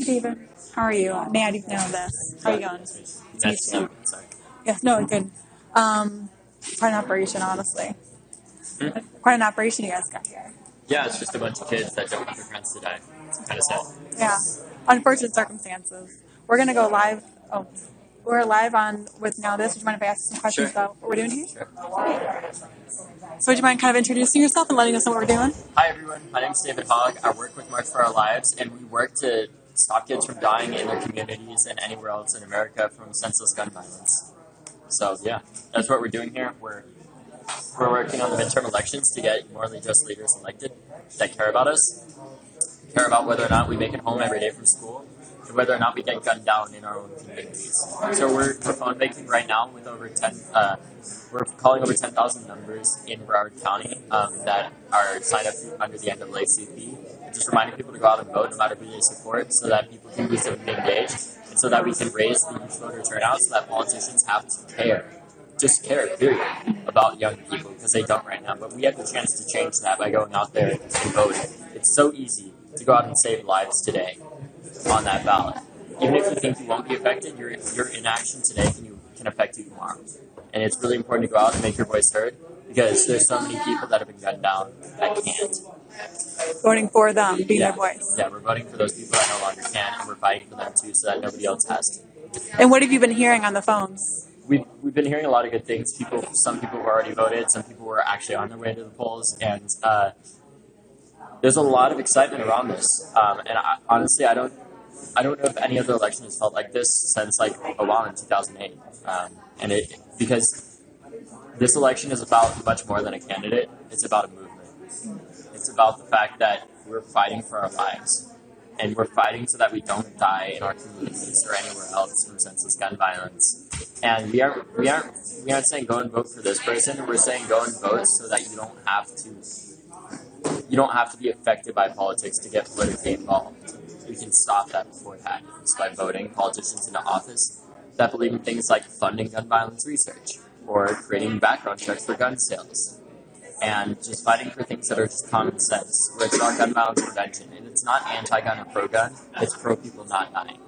David, how are you? May I know this? How are you going? Nice to meet you. Yeah, no, good. Quite an operation, honestly. Quite an operation you guys got here. Yeah, it's just a bunch of kids that don't have their friends to die. It's kind of sad. Yeah, unfortunate circumstances. We're gonna go live. Oh, we're live on with NowThis. Would you mind if I ask some questions about what we're doing here? Sure. So would you mind kind of introducing yourself and letting us know what we're doing? Hi everyone, my name is David Hogg. I work with March for Our Lives, and we work to stop kids from dying in their communities and anywhere else in America from senseless gun violence. So yeah, that's what we're doing here. We're working on the midterm elections to get morally just leaders elected that care about us, care about whether or not we make it home every day from school, and whether or not we get gunned down in our own communities. So we're phone banking right now with over 10. We're calling over 10,000 numbers in Broward County that are signed up under the NAACP. And just reminding people to go out and vote no matter who they support, so that people can be civically engaged, and so that we can raise the youth voter turnout, so that politicians have to care. Just care, period, about young people, because they don't right now. But we have the chance to change that by going out there and voting. It's so easy to go out and save lives today on that ballot. Even if you think you won't be affected, your inaction today can affect you tomorrow. And it's really important to go out and make your voice heard, because there's so many people that have been gunned down that can't. Voting for them, being their voice. Yeah, we're voting for those people that no longer can, and we're fighting for them too, so that nobody else has to. And what have you been hearing on the phones? We've been hearing a lot of good things. Some people have already voted. Some people were actually on their way to the polls, and there's a lot of excitement around this. Honestly, I don't know if any other election has felt like this since like Obama in 2008. Because this election is about much more than a candidate. It's about a movement. It's about the fact that we're fighting for our lives, and we're fighting so that we don't die in our communities or anywhere else from senseless gun violence. And we aren't saying go and vote for this person. We're saying go and vote so that you don't have to be affected by politics to get politically involved. We can stop that before it happens by voting politicians into office that believe in things like funding gun violence research or creating background checks for gun sales. And just fighting for things that are just common sense, where it's about gun violence prevention. And it's not anti-gun or pro-gun, it's pro-people not dying.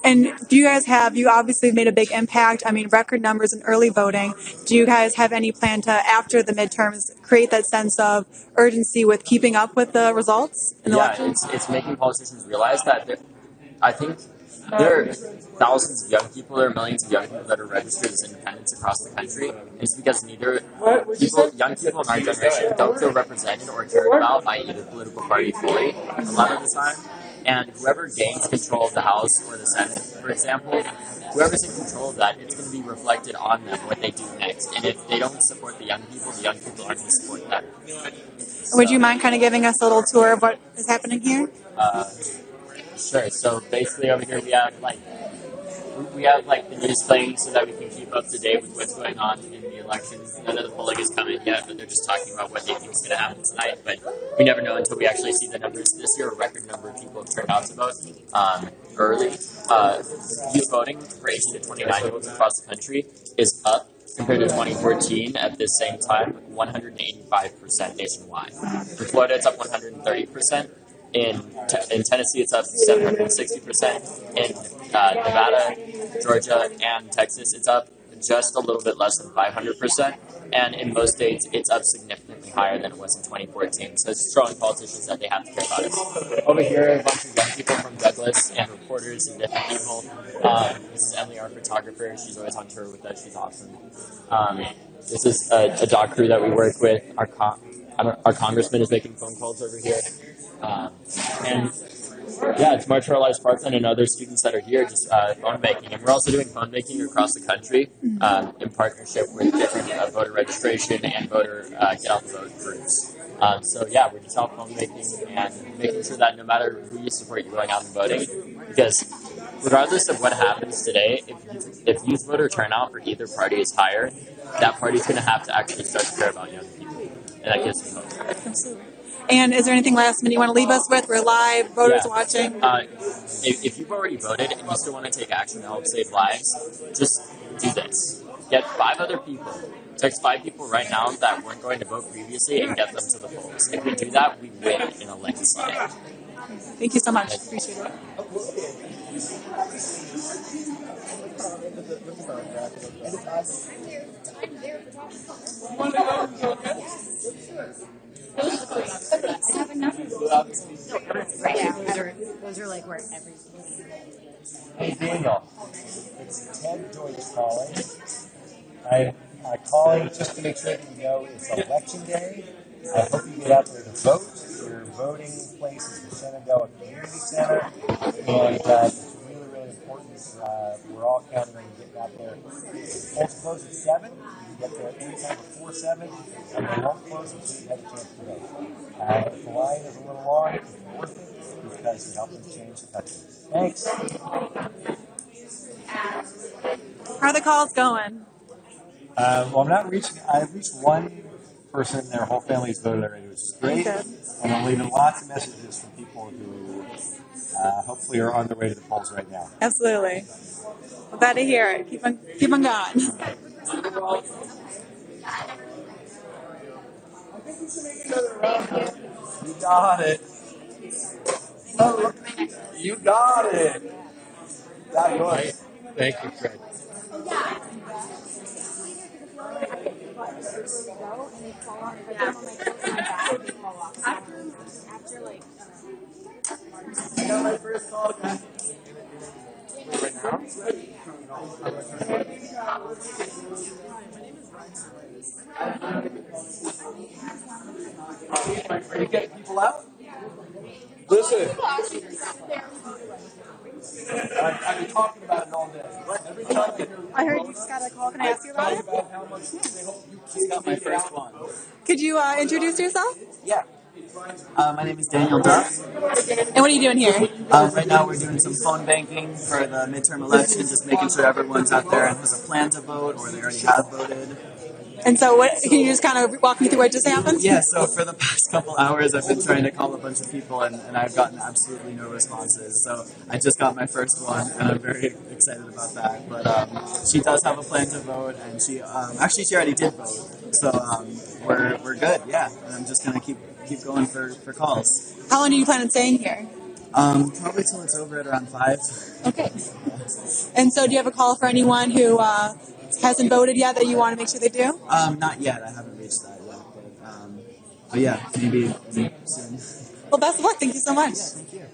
And do you guys you obviously made a big impact, record numbers in early voting. Do you guys have any plan to, after the midterms, create that sense of urgency with keeping up with the results in the elections? It's making politicians realize that I think there are thousands of young people, there are millions of young people that are registered as independents across the country. And it's because young people in our generation don't feel represented or cared about by either political party fully a lot of the time. And whoever gains control of the House or the Senate, for example, whoever's in control of that, it's going to be reflected on them what they do next. And if they don't support the young people aren't going to support them. Would you mind kind of giving us a little tour of what is happening here? Sure. So basically over here we have the news playing so that we can keep up to date with what's going on in the elections. None of the polling has come in yet, but they're just talking about what they think is going to happen tonight. But we never know until we actually see the numbers. This year, a record number of people have turned out to vote early. Youth voting for 18 to 29-year-olds across the country is up compared to 2014 at this same time, 185% nationwide. In Florida, it's up 130%. In Tennessee, it's up 760%. In Nevada, Georgia, and Texas, it's up just a little bit less than 500%. And in most states, it's up significantly higher than it was in 2014. So it's showing politicians that they have to care about us. Over here, a bunch of young people from Douglas and reporters and different people. This is Emily, our photographer. She's always on tour with us. She's awesome. This is a doc crew that we work with. Our congressman is making phone calls over here. It's March for Our Lives Parkland and other students that are here just phone banking. And we're also doing phone banking across the country in partnership with different voter registration and voter get out the vote groups. We're just out phone banking and making sure that no matter who you support, you're going out and voting. Because regardless of what happens today, if youth voter turnout for either party is higher, that party's going to have to actually start to care about young people. And that gives me hope. Absolutely. And is there anything last minute you want to leave us with? We're live, voters watching. If you've already voted and you still want to take action to help save lives, just do this. Get 5 other people. Text 5 people right now that weren't going to vote previously and get them to the polls. If we do that, we win in a landslide. Thank you so much. Appreciate it. Those are like where everything. Hey Daniel, it's Ted Joyce calling. I'm calling just to make sure that you know it's election day. I hope you get out there to vote. Your voting place is the Shenandoah Community Center, and it's really, really important. We're all counting on you getting out there. Polls close at 7. You can get there anytime before 7, and they won't close until you have a chance to vote. If the line is a little long, it's worth it because you're helping change the country. Thanks. How are the calls going? Well, I'm not reaching. I've reached one person. Their whole family's voted already, which is great. Good. And I'm leaving lots of messages from people who hopefully are on their way to the polls right now. Absolutely. Well, glad to hear it. Keep on going. You got it. Oh, you got it. That yours. Thank you, Fred. I got my first call. Are you getting people out? Listen. I've been talking about it all day. Every time I hear I heard you just got a call. Can I ask you about it? about how much they hope you kids got my first one. Could you introduce yourself? Yeah. My name is Daniel Duff. And what are you doing here? Right now we're doing some phone banking for the midterm election, just making sure everyone's out there and has a plan to vote or they already have voted. And so, can you just kind of walk me through what just happened? Yeah, so for the past couple hours I've been trying to call a bunch of people and I've gotten absolutely no responses. So I just got my first one and I'm very excited about that. But she does have a plan to vote and she already did vote. So we're good, yeah. And I'm just going to keep going for calls. How long do you plan on staying here? Probably till it's over at around 5. Okay. And so, do you have a call for anyone who hasn't voted yet that you want to make sure they do? Not yet. I haven't reached that yet. But yeah, maybe soon. Well, best of luck. Thank you so much. Thank you.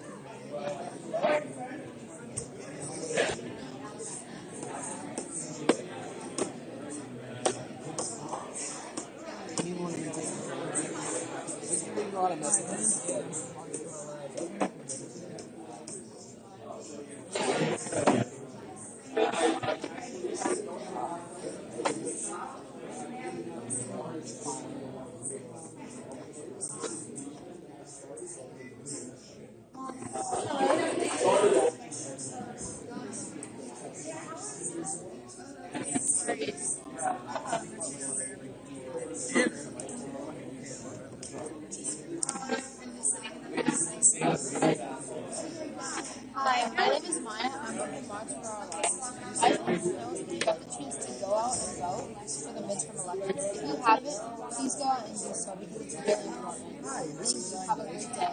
Hi, my name is Maya. I'm from March for Our Lives. I just want to know if you got the chance to go out and vote for the midterm election. If you haven't, please go out and do so because it's really important. Thank you. Have a great day.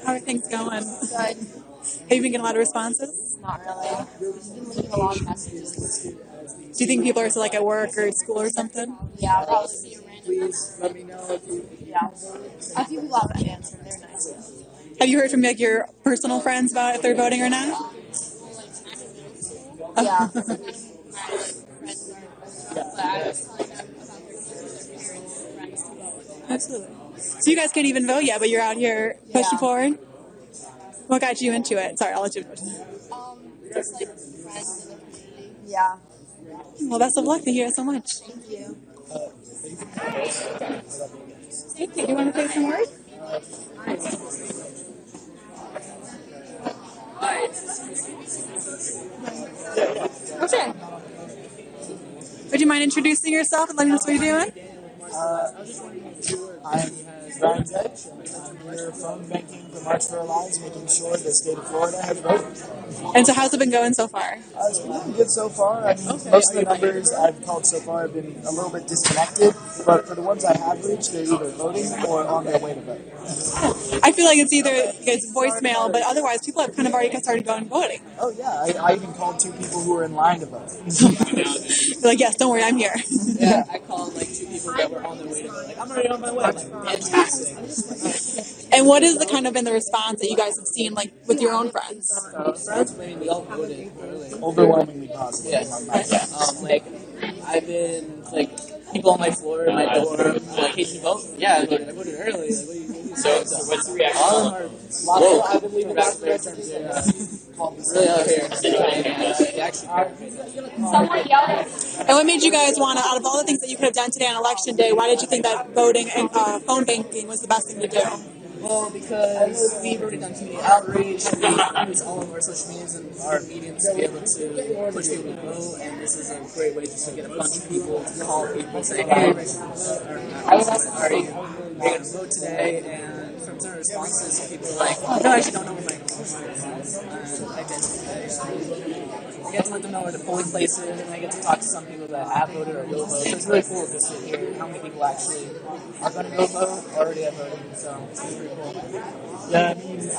How are things going? Good. Have you been getting a lot of responses? Not really. I've been leaving a lot of messages. Do you think people are still like at work or at school or something? Yeah, I'll probably be a random. Let me know if you. Yeah. A few people haven't answered. They're nice. Have you heard from like your personal friends about if they're voting or not? Yeah. Absolutely. So you guys can't even vote yet, but you're out here pushing forward? What got you into it? Sorry, I'll let you finish. Just like friends in the community. Yeah. Well, best of luck. Thank you guys so much. Thank you. Thank you. Do you want to say some words? Okay. Would you mind introducing yourself and letting us know what you're doing? I'm Brian Zedge, and I'm here phone banking for March for Our Lives, making sure the state of Florida has a vote. And so, how's it been going so far? It's been really good so far. I mean, most of the numbers I've called so far have been a little bit disconnected, but for the ones I have reached, they're either voting or on their way to vote. I feel like it's either it's voicemail, but otherwise people have kind of already started going voting. Oh yeah, I even called 2 people who were in line to vote. They're like, yes, don't worry, I'm here. Yeah, I called like 2 people that were on their way to vote. Like, I'm already on my way. Like, fantastic. And what is the kind of been the response that you guys have seen, like with your own friends? Friends, I mean, we all voted early. Overwhelmingly positive. Yeah. Like, I've been like people on my floor in my dorm like, hey, did you vote? Yeah, I voted early. Like, what do you So what's the reaction? All of them are lots of I believe in back midterms. Really out here. They actually And what made you guys want to, out of all the things that you could have done today on election day, why did you think that voting and phone banking was the best thing to do? Well, because we've already done community outreach, we use all of our social medias and our mediums to be able to push people to vote, and this is a great way just to get a bunch of people to call people and say, hey, are you going to vote today? And from some responses, people are like, oh, no, I actually don't know where my vote is. I get to let them know where the polling place is, and I get to talk to some people that have voted or will vote. So it's really cool just to hear how many people actually are going to go vote or already have voted. So it's pretty cool. Yeah, I mean,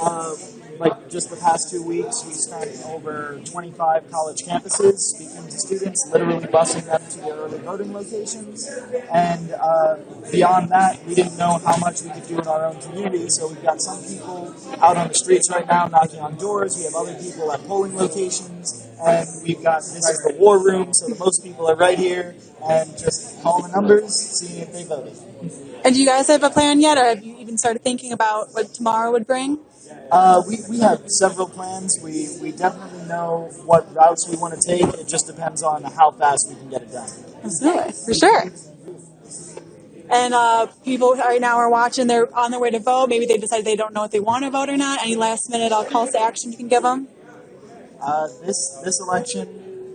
like just the past 2 weeks, we spent over 25 college campuses speaking to students, literally busing them to their early voting locations. And beyond that, we didn't know how much we could do in our own community. So we've got some people out on the streets right now knocking on doors. We have other people at polling locations. And we've got, this is the war room, so the most people are right here. And just call the numbers, seeing if they voted. And do you guys have a plan yet, or have you even started thinking about what tomorrow would bring? We have several plans. We definitely know what routes we want to take. It just depends on how fast we can get it done. Absolutely, for sure. And people right now are watching, they're on their way to vote. Maybe they decide they don't know if they want to vote or not. Any last minute calls to action you can give them? This election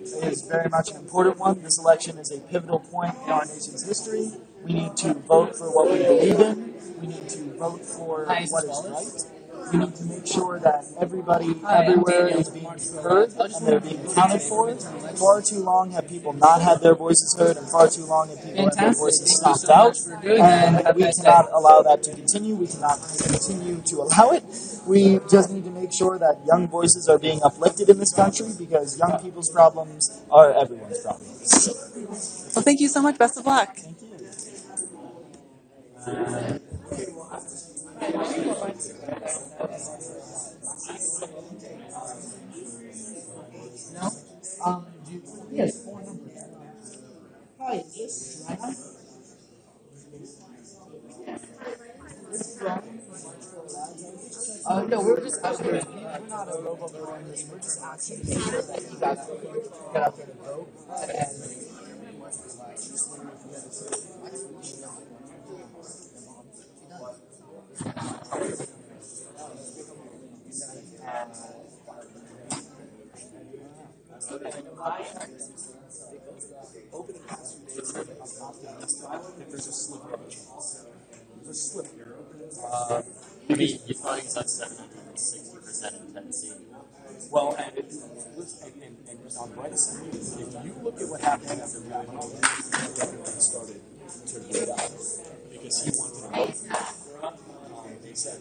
is very much an important one. This election is a pivotal point in our nation's history. We need to vote for what we believe in. We need to vote for what is right. We need to make sure that everybody everywhere is being heard and they're being accounted for. Far too long have people not had their voices heard, and far too long have people had their voices stopped out. And we cannot allow that to continue. We cannot continue to allow it. We just need to make sure that young voices are being uplifted in this country, because young people's problems are everyone's problems. Well, thank you so much. Best of luck. Thank you. He has 4 numbers. Hi, is this Ryan? No, we're just asking. We're not a robot organization. We're just asking to make sure that you guys get out there to vote. Over the past few days, I've opted out. If there's a slip of a chance. There's a slip here. I mean, your voting is up 760% in Tennessee. Well, and on Bryce, if you look at what happened after we everything started to go out, because he wanted to vote. He said,